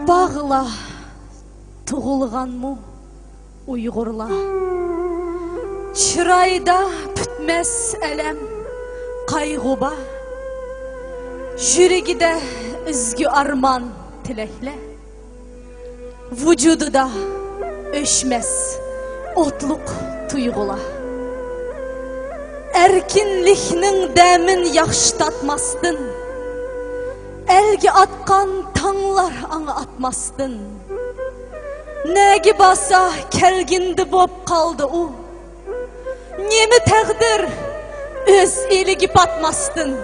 Жапағыла тұғылған му ұйғырла, чырайда бүтмәс әлем қайғыба, жүрегіде үзгі арман тілекле, vücududa öşmez otluk tuygula. Erkinlikning dämin yaxşıtatmasdın, elge atkan tаңлар аңа atmasdın. Nägi basa kelgindi bop kaldı u, nemi təqdir öz eligi batmasdın.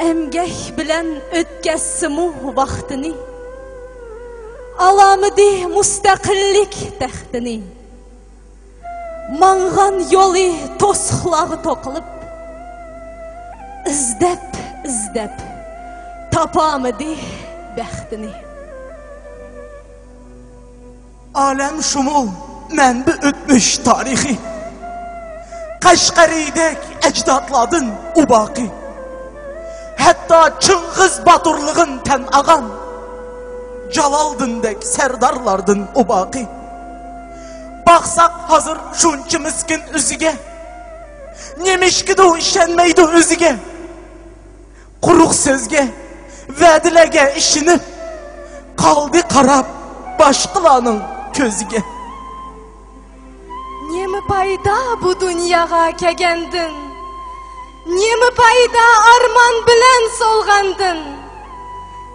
Emgek bilen ötkəssimu vaxtını, alamıdi müstakillik təxtini. Manğan yolu tosqlağı toqılıp, izdep tapamıdi bəxtini. Alem şumul mənbi ötmüş tarihi, Qaşqaridek ecdatladın ubaqi. Hatta Çıngiz Baturluğun tən ağan, Jalaldındek serdarlardın ubaqi. Baxsaq hazır şunçı miskin üzüge, Nemişkidi o işenmeydi özüge. Quruq sözge, vədilege işini, Qaldı qarab başqılanın közüge. Nemi payda bu dünyaga kegendin, Nemi payda arman bilen solgandın,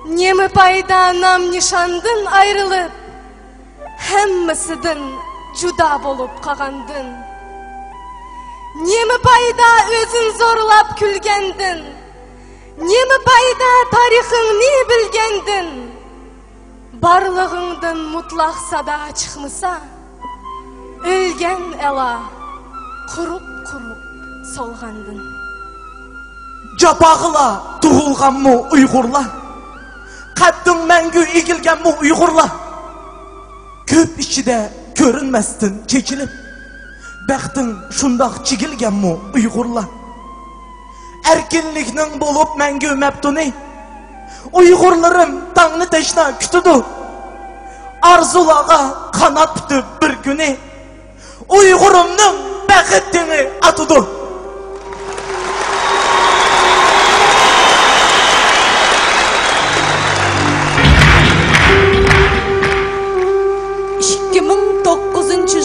Nemi payda nam nişandın ayrılıp, Hemmisidin juda bolup kagandın. Nemi payda özün zorlap külgendin, Nemi payda tarixini bilgendin, Barlığındın mutlaq sada çıkmısa, Ölgen ela, kurup solgandın. Japağıla tuğulgan mu Uygurla, Qaddın məngü egilgen mu Uygurla, Köp içide görünmestin çekilip, Bəxtin şundaq çigilgen mu Uygurla. Erkinliknin bolup məngü məbduni, Uygurlarım tağını teşna kütüdü, Arzulağa kanat bütüp bir günü, Uygurumның bəxtini atıdı.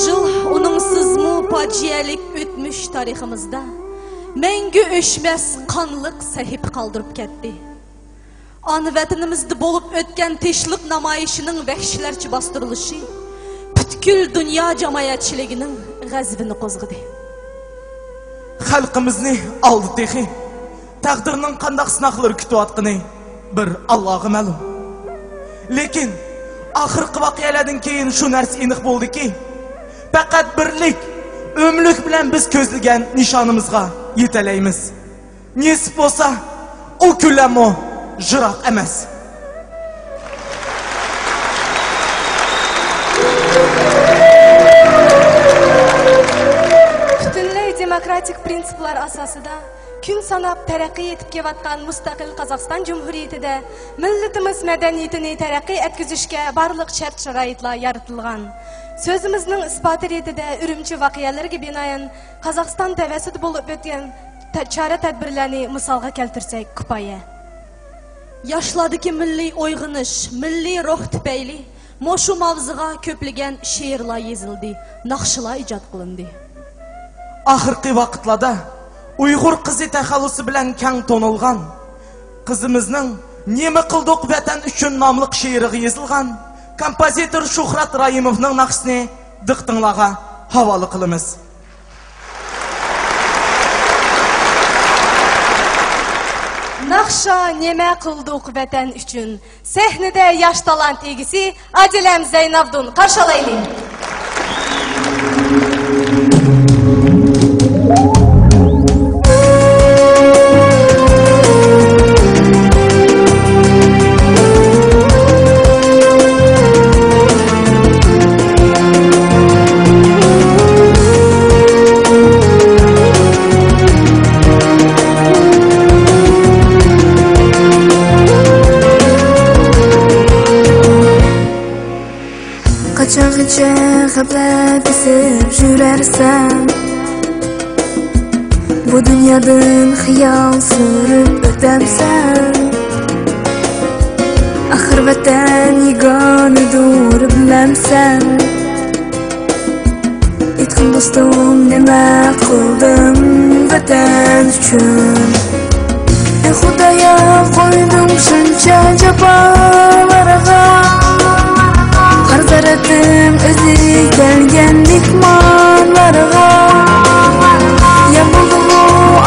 Yıl onungsız mu facialik ötmüş tariximizda, Məngü öşməz qanlıq sahip kaldırıp ketdi. Anı vətənimizdə bolup ötken teşlik namayişinin vəhşilərçi bastırılışı, Bütkül dünya cəmayətçiliginin qəzbini qozğıdı. Xalqimizni aldı texi, Təqdirinin qandaq sınaqları kütü atqını bir Allah'a məlum. Lekin, axırqı vaqiyalardan keyin şu nərs eniq boldu ki, Faqat birlik, ömlük bilen biz közlügen nişanımızga yeteleyimiz. Nesip olsa, o küllem o jıraq emas. Bütünley demokratik prinsiplar asasıda, Gün sanap tərəqqi etip kevatqan müstaqil Qazaxstan Cumhuriyetide milletimiz medeniyetini tərəqqi etkizişke barlıq şart şarayitla yaratılgan. Sözümüzün ispatı retide ürümçi vaqiyalarga binayan Qazaxstan təvəssüd bolup ötgen çare tədbirlerini misalga keltirsek kupaya. Yaşladı ki milli oyg'inish, milli ruh tüpeyli, moşu mavzıga köpligen şiirlar yezildi, naqşılar ijod qilindi. Axırqi vaqtlarda Uyghur kızı təxallusi bilen kang tonulgan, Kızımızның Nemi qildiq vatan üçün namlıq şiiri yazılgan, Kompozitor Shuhrat Rayimovның naqshini diqtinglarga havola qilamiz. Naqsha neme qildiq vatan üçün, Sahnede yaş talant egisi Adilem Zeynavdun qarşılaylı. Bu dünyadan xiyal sürüp ötemsen, axir vatan yegonidur bilemsen. Aytgin dostum, nima qildim vatan uchun? Ey Xudoyo, qo'ydim shuncha jafolarga, har zaratim o'zi kelgan mehmonlarga. Ya bo'ldi bu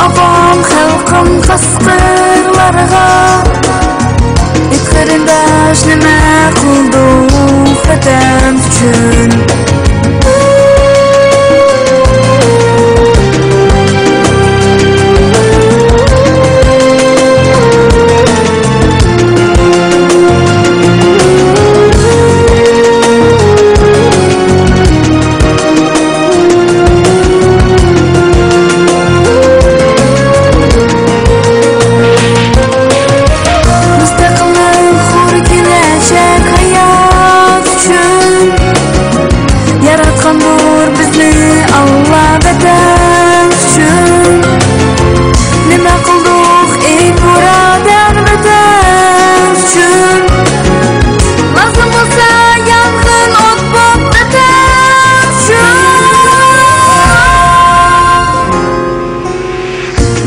avom xalqim qasqirlarga, ey qarindosh, nima qildim vatan uchun?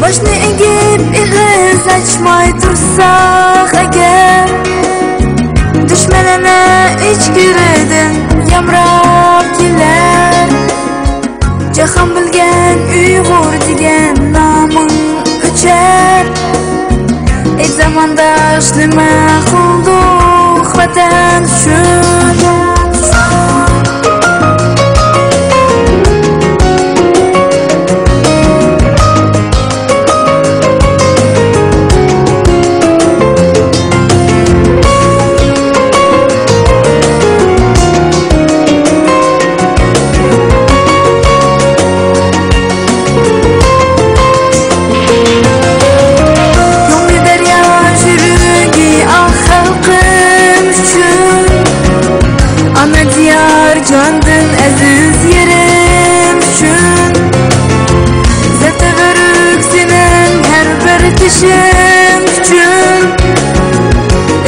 Başını egib ig'iz açmay tursak agar, düşmanana ichkiridan yamrab kelar. Jahon bilgan Uyg'ur degan noming o'char. Ey zamondosh, nima qildik vatan uchun? Candan aziz yerim üçün, zata börük senin her bir kişim üçün.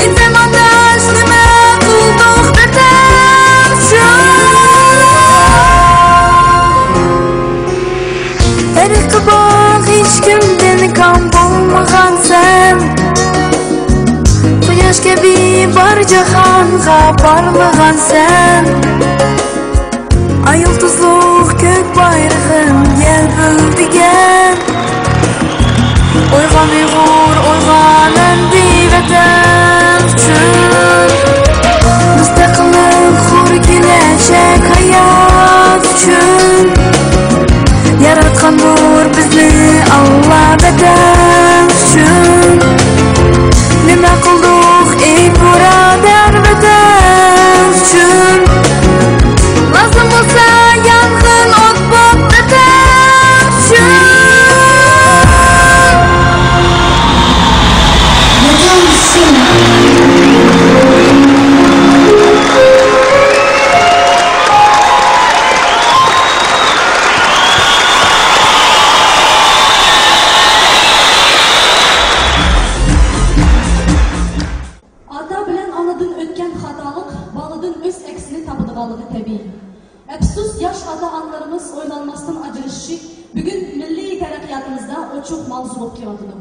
Ey zamandaş, nima qildik vatan üçün? Tariqi bor hech kimdan kam bo'lmagansan, quyosh kabi bor jahonga bormagansan. Ay yıldızlık kök bayrağım gel bildigen, Oygan Uygur, oygan endi vatan üçün. Müstakillik, hur gelecek hayat üçün. Yaratgandır bizni Allah vatan üçün. Nima qildik ey birodar vatan üçün? Lazım olsa yangın ot bop vatan üçün. Ata bilen anadan ötken hatalık, balıdın öz eksini tapıdığalığı tabii. Əfsus, yaş ata-analarımız oylanmasından acırışık, bugün milli terakkiyatımızda o çok mavzu olup kelatıdı.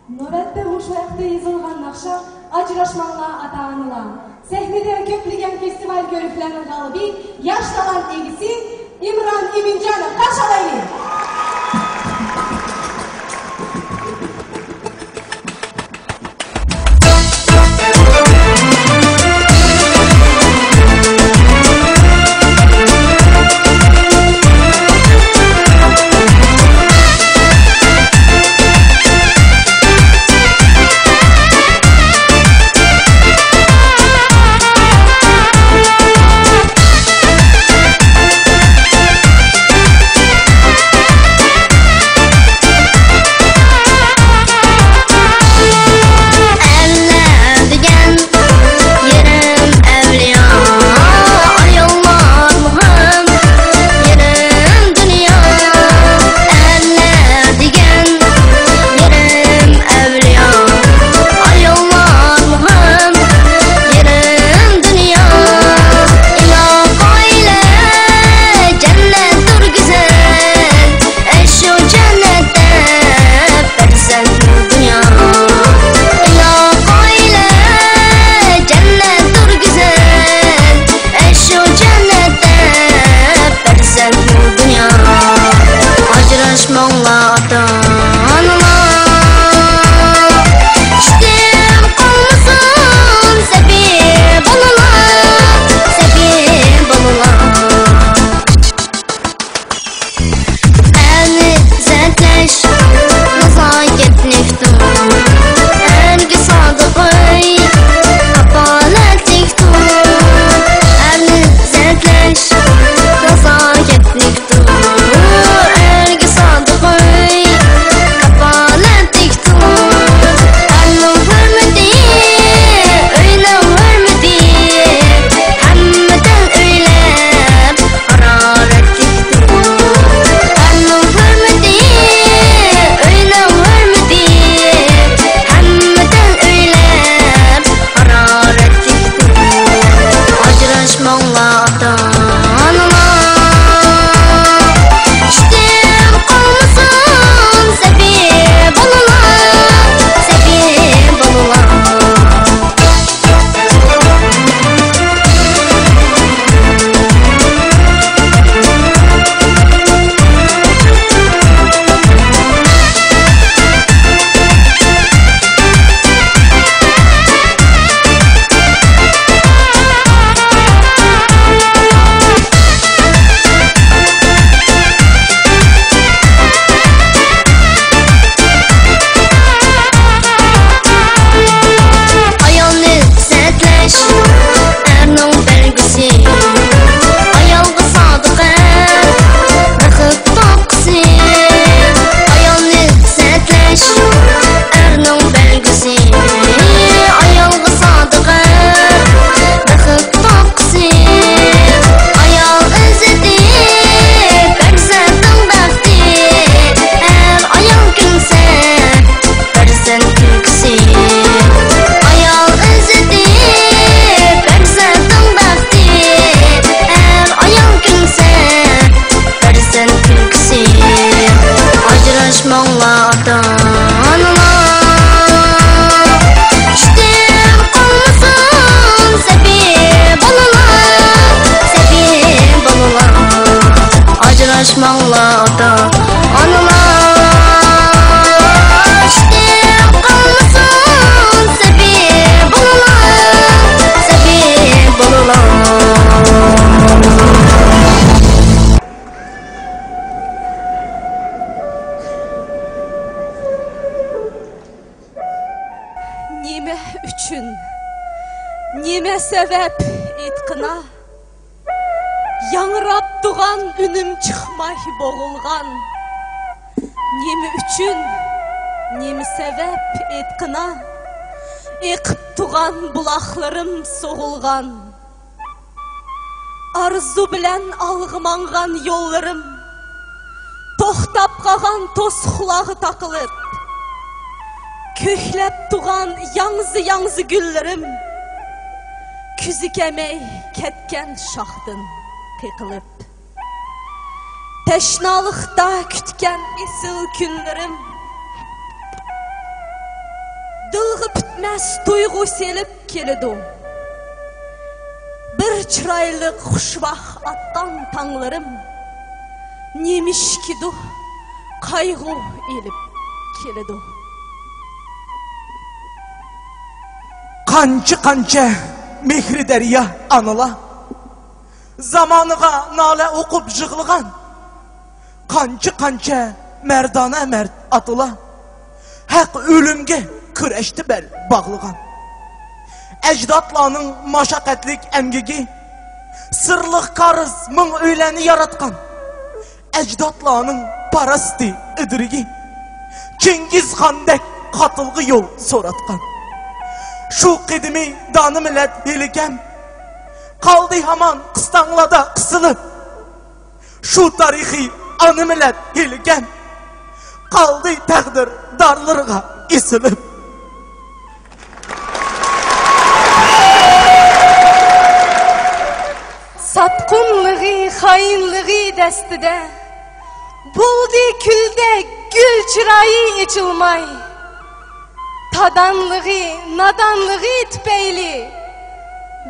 Nöbette Uşayak'ta yazılgan nakşa, acıraşmanla ata-analar. Sahnede köpligen festival görüflerinin galibi, yaş talant egisi İmran İmincanov. Karşı alaylı. Ajrashmanglar ota-onalar, ishdan qolmasin sabiy bolalar. Ajrashmanglar ota-onalar, ishdan qolmasin sabiy bolalar. Nime üçün, nime sebep etqina, yangrap tuğan ünüm çıkmay boğulgan. Nime üçün, nime sebep etqina, eqip tuğan bulaqlarım soğulgan. Arzu bilen algımangan yollarım, toxtap qalan tosqulağı takılıp, köklep tuğan yangzı güllerim, küzükemey ketken şahdın qiqılıp. Teşnalıqda kütken esil günlerim, dılgı bitmez duygu selip kelidu. Bir çıraylı kuşbaq attan tаңларым, немишкиду кайгу еліп келеді. Qancha mehri daryo anala, zamanıga nale okup jığılgan. Qancha merdana merd atıla, haq ölümge küreşti bel bağlıgan. Ecdatlarının maşakkatlik emgigi, sırlık karız mın öyleni yaratkan. Ecdatlarının parasti ödürügi, Cengiz Khandek katılgı yol soratkan. Şu kidimi danı millet helikem, kaldı haman kıstanlada kısılıp. Şu tarihi anı millet helikem, kaldı takdir darlarına isilip. Satqınlığı, xainliği destide, buldu külde gül çırayı içilmay. Tadanlığı, nadanlığı tüpeyli,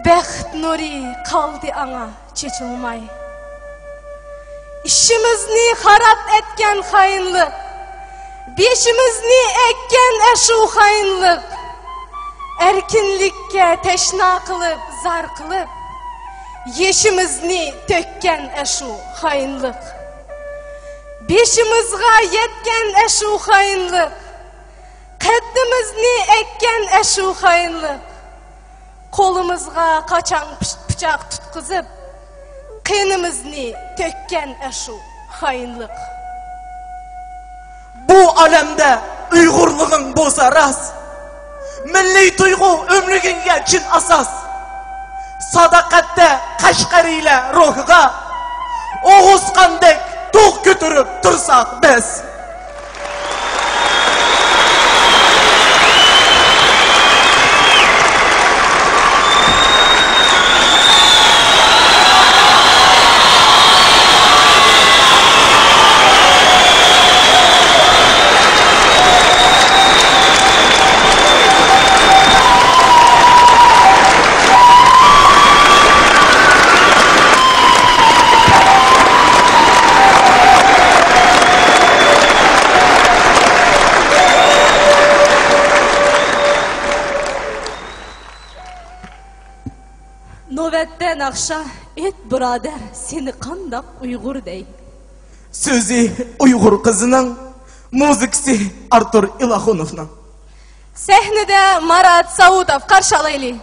bəxt nuri kaldı ana çeçilmay. İşimizni harap etken xainlik, beşimizni ekken eşu xainlik, erkinlikke teşna kılıp, zar kılıp, yeşimizni tökken eşu xainlik. Beşimizga yetken eşu xainlik, Keddimizni ekken eşu xainlik. Kolumuzga kaçan bıçak tutkızıp, kınimizni tökken eşu xainlik. Bu alemde Uygurluğun bozaraz, milli duygu ömrügünge çin asas. Sadakatte Kaşgariyle ruhuga, Oğuz Kandek tuğ götürüp dursak biz. Nöbetten akşa et birader seni kandak Uygur dey. Sözü Uygur kızının, müziksi Artur İlahunov'nun. Sahnede Marat Saudov karşılaylı.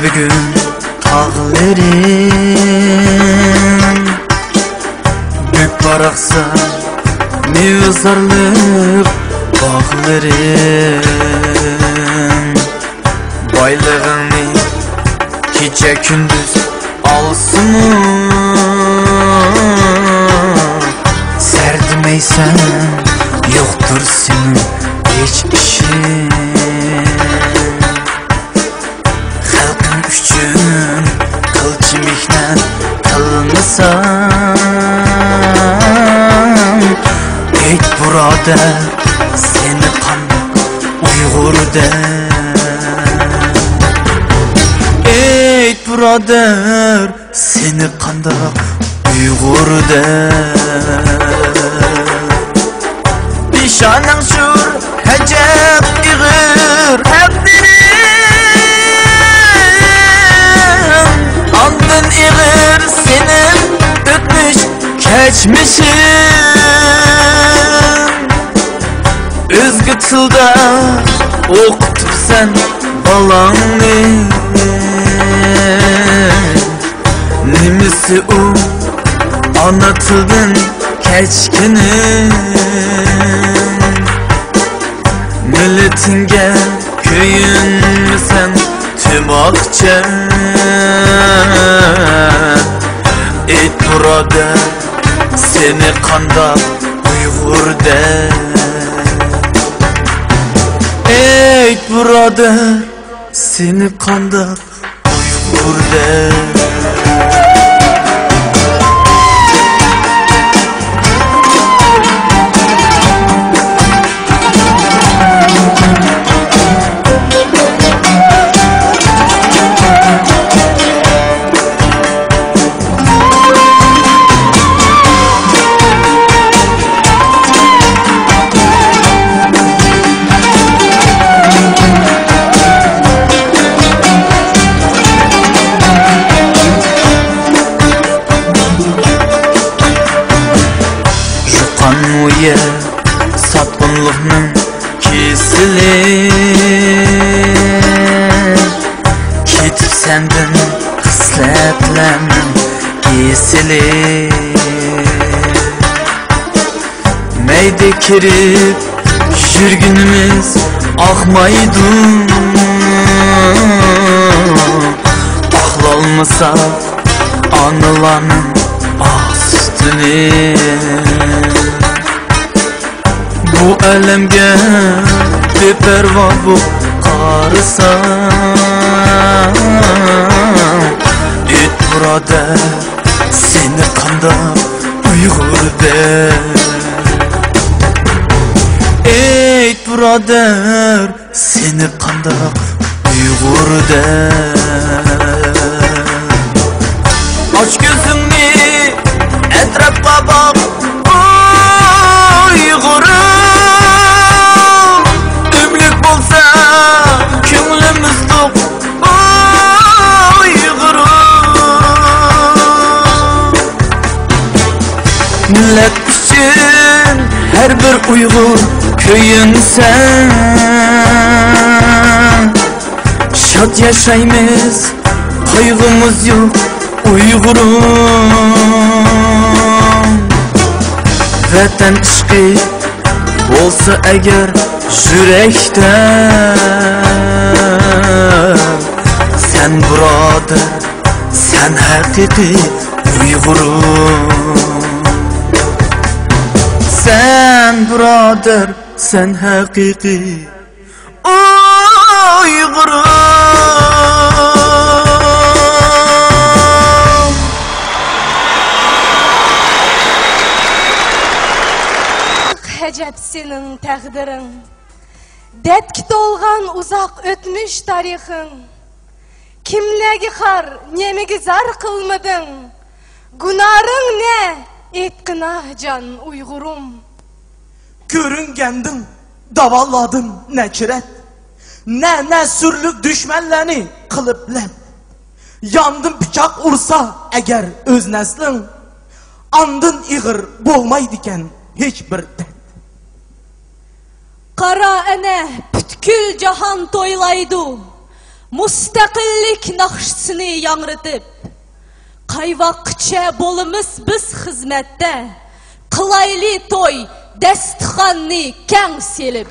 bugün tağlarım Büyük baraksa mevzarlık bağlarım Baylığını gece gündüz alsın Serdimeysen yoktur senin hiç işin Halkın üçün kılçı mihnet kılmısan Ey burada seni kandık Uygur de Ey brother seni kandık Uygur de Nişanın şur hecep iğir Heplerin andın iğir senin ötmüş geçmişin Özgü tılda okutup sen balanı Nimisi o anlatıldın keçkinin Milletinge köyün mü sen tüm akçe Ey burada seni kanda Uygur de Ey brother seni kanda Uygur de Kanmuye sapınlığının kesili Ketip senden kısletlerinin kesili Meyde kirip jürgünümüz akmaydın Aklalmasa anılanın ah sütünü Bu elemge beperva bu karısan Et burada seni kanda Uygur de Et brother seni kanda Uygur de Aç gözünü etrafa bak Uygur'um Ömlük bolsa köngülümüz tok Uygur'um Millet üçün her bir Uygur köyün sen Şad yaşaymiz kaygımız yok Uygur'um Vatan aşkı olsa eğer yürekte Sen burada sen hakiki Uygur'um Sen brother sen hakiki Uygur'um Hecep senin təqdirin Detki dolgan uzak ötmüş tarixin Kimlegi xar nemigi zar kılmadın Günarın ne etkinah can Uygurum Görüngendin davalladın nekiret Ne sürlük düşmenlerini kılıplen Yandın bıçak ursa eğer öz neslin Andın iğir bolmaydiken hiçbir dert Kara ene bütkül cahan toylaydı Mustaqillik naqshsini yangritib, qayvaqcha bo'limiz biz xizmatda, qilayli to'y dasturxonni kang selib.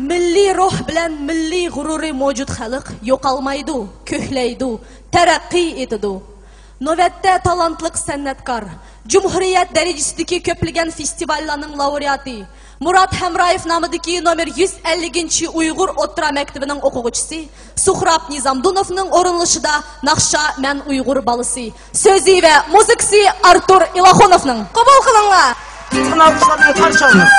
Milliy ruh bilan milliy g'ururi mavjud xalq yo'qolmaydi, ko'klaydi, taraqqiy etadi. Navbatda talantliq san'atkor, Cumhuriyet derecesideki köpligen festivallarning laureati Murat Hamrayev nomidagi nomer 150 Uyg'ur o'rta maktabining o'quvchisi Suhrab Nizamdunovning o'rinlashida Naqsha men Uyg'ur balisi so'zi va muzikasi Artur Ilaxonovning qabul qilinglar. Qanotlarni qarshi olamiz.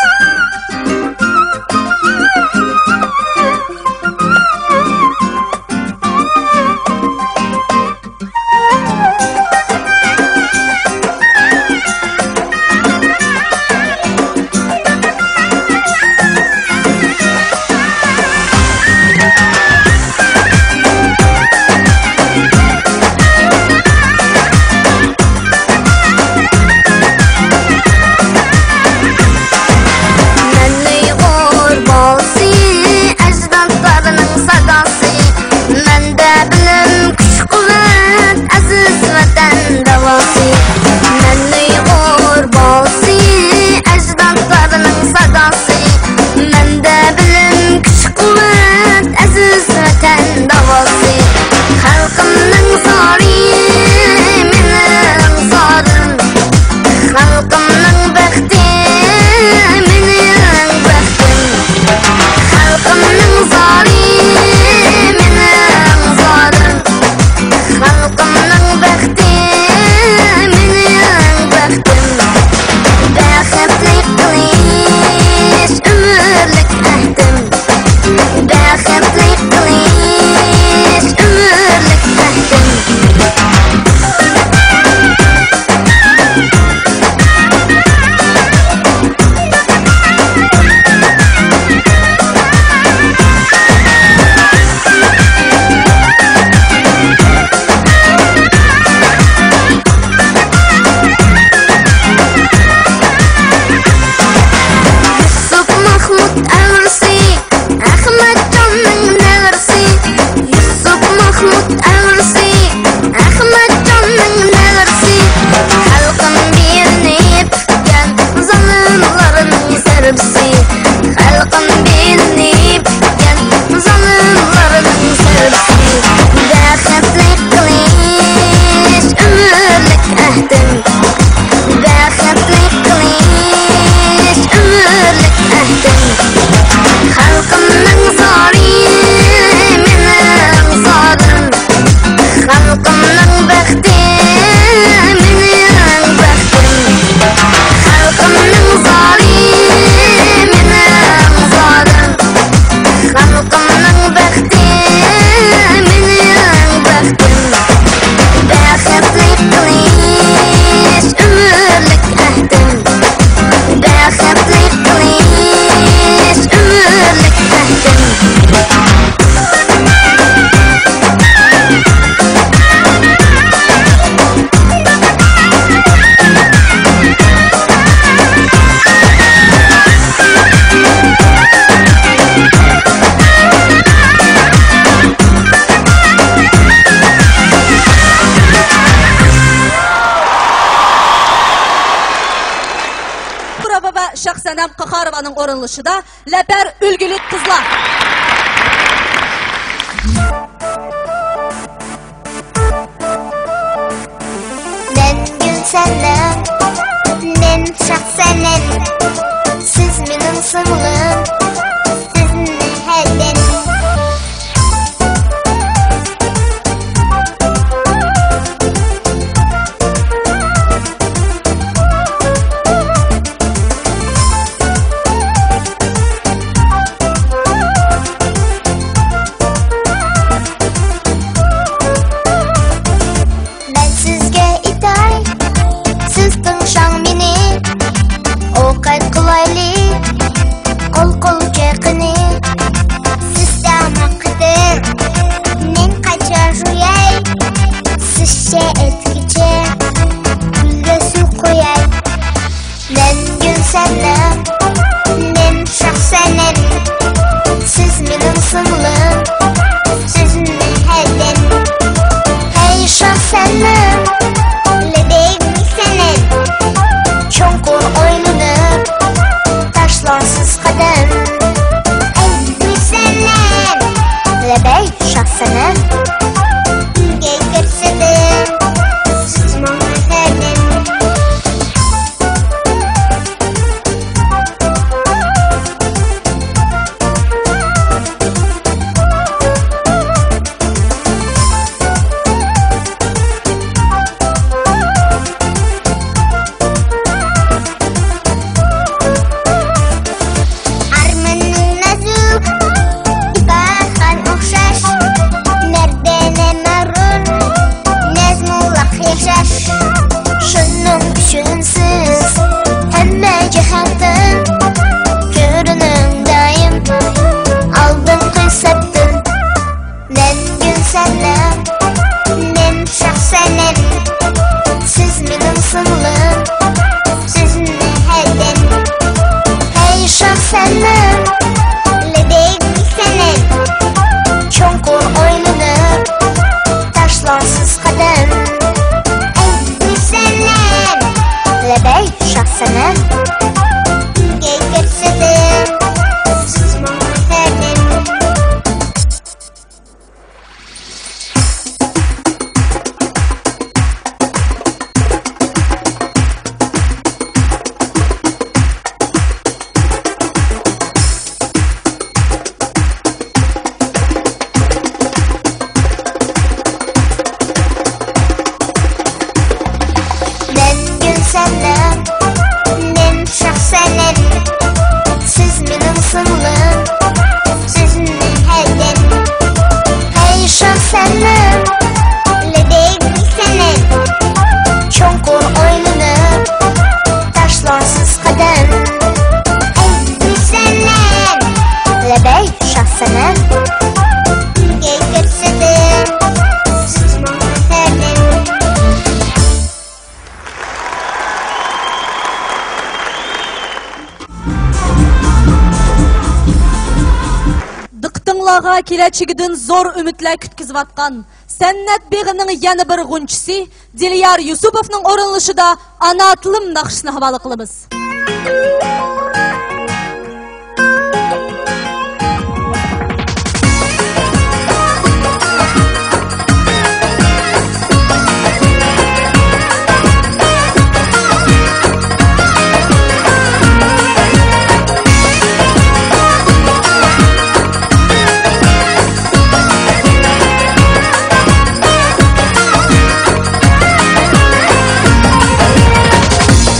Şahsenem Qaharovanың орынлышыда Ләпәр үлгілік қызлар. Ben Gülsenem, ben Şahsenem, siz benim sımlım, siz neheden. Ballarga kelachigidin zo'r umidlar kutkizayotgan Sannat beg'ining yana bir g'unchisi Diliyar Yusupovning o'rinlashida Ana tilim naqshini havola qilamiz.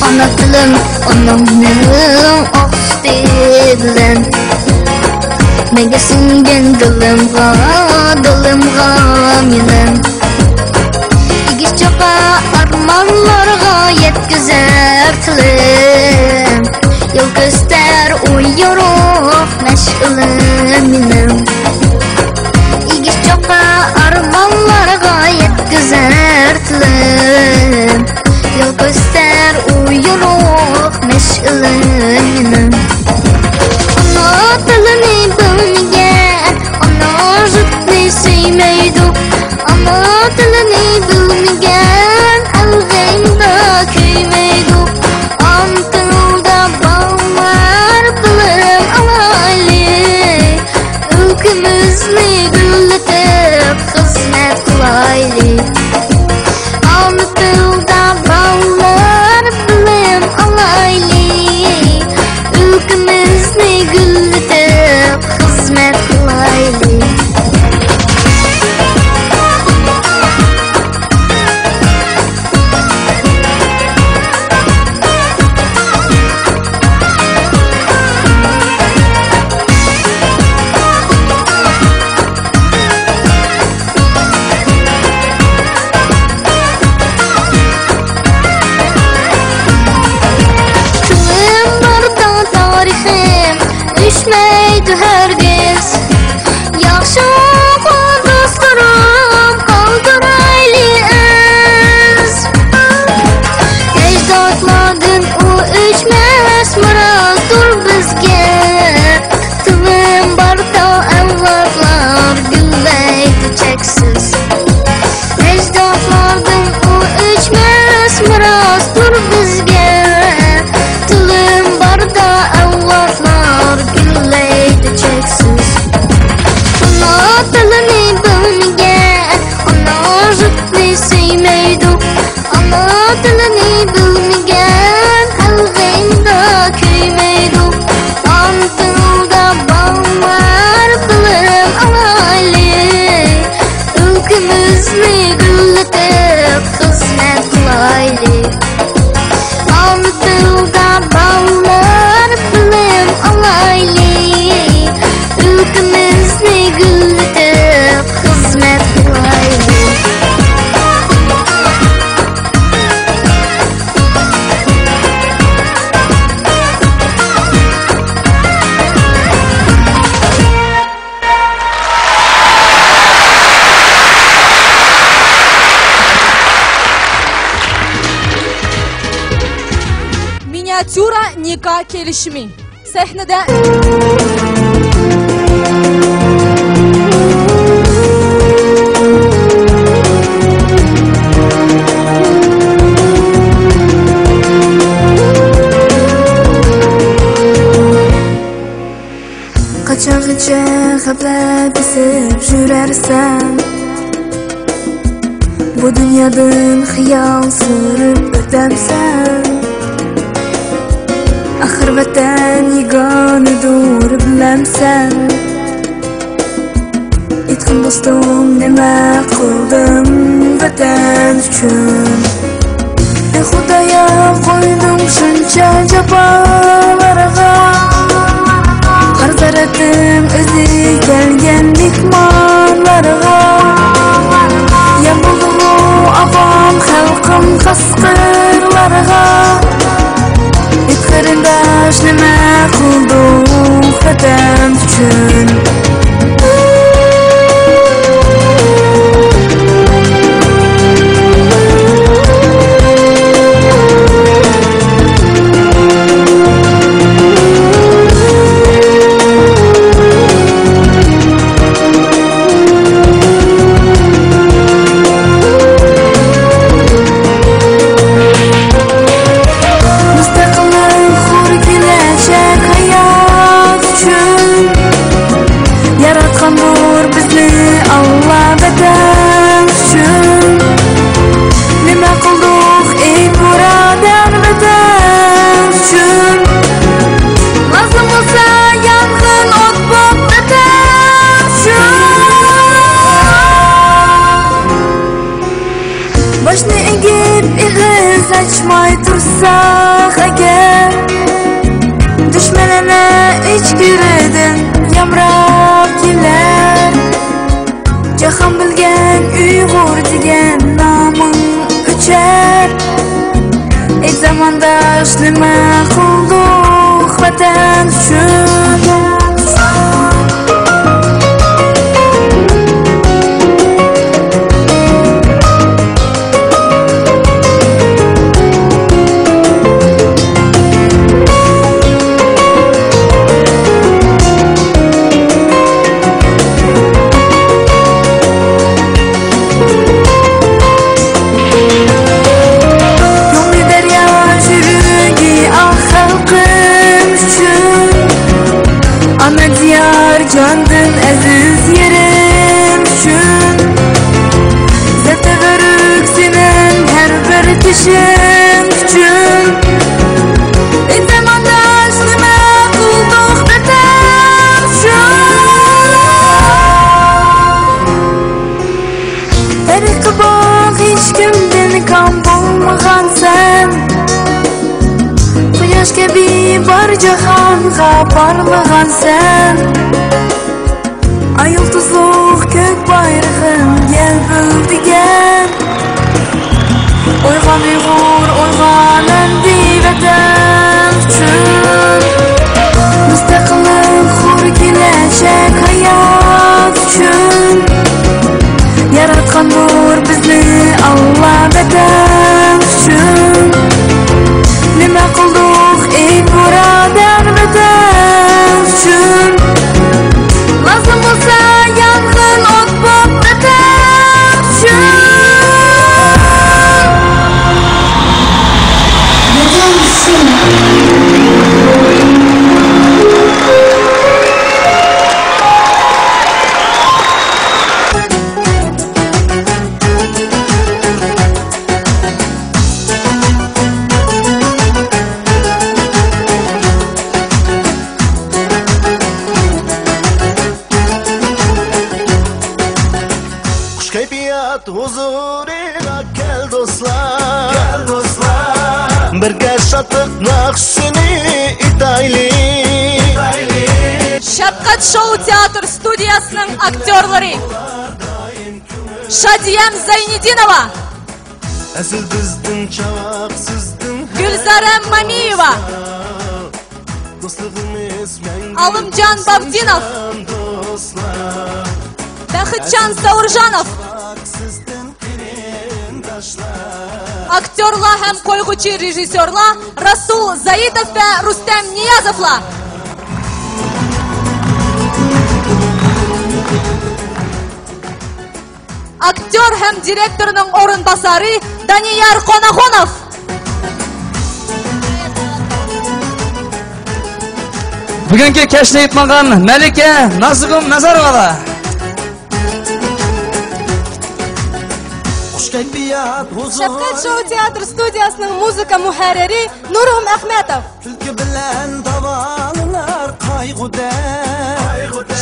Ana tilim onamning oqdi bilan Menga singan dilimga mening Igiz choqa armonlarga yetkazar tilim Yo'l ko'rstar uy yo'ruq mash'ulim mening Igiz choqa armonlarga yetkazar tilim Yo'l ko'rstar uyuruq mash'ulim Ana tilini bilmagan Ana zutni suymaydi Ana tilini bilmagan Alg'ayda kuymaydi Ana tilda ballar bilim alayli Ülkemizni gullatib xizmat qilayli Ana tilda ballar bilim alayli Ülkemizni gullatib xizmat qilayli Düşmeydi herkes Yaxşı dostlarım Kaldıraylı ez Ecdatlardan o üçmez Mirazdır bizge Tilim barda evlatlar Gülleydi çeksiz Ecdatlardan o üçmez Mirazdır bizge Tilim barda evlatlar Gülleydi çeksiz Ana tilini bilmagan Ana zutni suymaydi Ana tilini bilmagan Alg'ayda kuymaydi Ana tilda ballar bilim alayli Ülkemizni gullatib xizmat qilayli Ana tilda ballar bilim alayli Ülkemizni gullatib xizmat qilayli Miniatyura nikah kelishimi sahnada Qachongacha xabar besib yurarsan Bu dunyodan xiyol surib o'tamsan Axir vatan yegonadur bilamsan Aytgin do'stim nima qildim vatan uchun Ey Xudoyim qo'ydim shuncha jafolarga Har taratim o'zi kelgan mehmonlarga Ya bulg'u avom xalqim qasqirlarga Qarindosh nima qildim vatan uchun olsak eğer, düşmanına içgüridin yamrab geler. Cahan bilgen Uyghur degen namın uçar. Ey zamandaş nima qildik vatan uchun. Candın aziz yerim üçün, zevte verük senin her bir tişim üçün. Bir zamandaş nima qildik vatan üçün. Tariqi bor hech kimdan kam bo'lmagan sen, quyosh kabi bor jahonga parlagan sen. Ay yıldızlık kök bayrağın gel bildigen. Oygan Uyghur, oygan endi vatan üçün. Müstakillik, hur gelecek hayat üçün. Yaratgandır bizni Allah vatan üçün. Nima qildik ey birodar vatan üçün. Lazım olsa yangın ot bop vatan üçün. Huzuruna gel dostlar, gel dostlar. Birge şatlık nakşini itayli. Şefkat Show Teatr Studiyasının aktörleri Şadiyem Zaynidinova, Esil bizdin çavak sizdin Gülzarem Mamiyeva, Alımcan Babdinov, Behitcan Saurjanov, aktörlar hem koygucu rejissörlar Rasul Zaitov ve Rustem Niyazovlar. Aktör hem direktörünün orunbasarı Daniyar Konakhonov. Bugungi kashni aytmagan Malika Nazig'im Nazarova. Şefkat Show Teatr Studiyasının muzika muharriri Nurhum Ahmetov.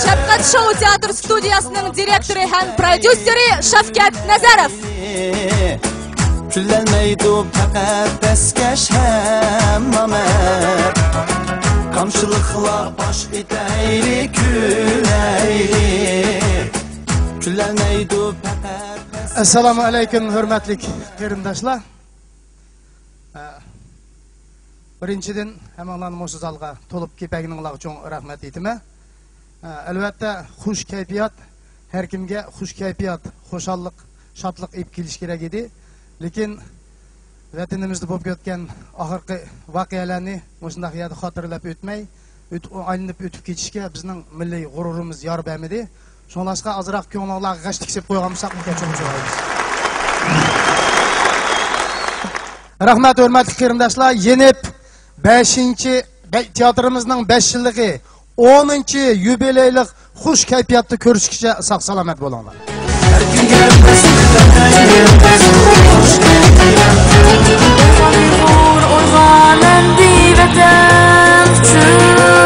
Şefkat Show Teatr Studiyasının direktörü hem prodüseri Şefkat Nazarov. Küllenmeydi fakat peskeş hem namer. Kamçılıkla baş iteyli küleyli. Küllenmeydi fakat. Assalamu alaykum hurmatli qarindoshlar. Birinchidan hammalarni mushuz zalga to'lib kelganinglar uchun rahmat aytaman. Albatta xush kayfiyat, har kimga xush kayfiyat, xo'shallik, shodlik olib kelish kerak edi. Lekin vatanimizda bo'lib o'tgan oxirgi voqealarni mushundaq yerda xotirlab o'tmay, aylanib o'tib ketishga bizning milliy g'ururimiz yor bermadi. Şonlaşqa azraq ko'ngillarga g'ash tiksib qo'yganmisak mukachchimiz bo'ladi. Rahmat hurmatli qarindoshlar, yenib 5-teatrimizning 5 yilligi 10-yubileylik xush kayfiyatda ko'rishgacha sog' salomat bo'linglar. Oygan endi vatan uchun.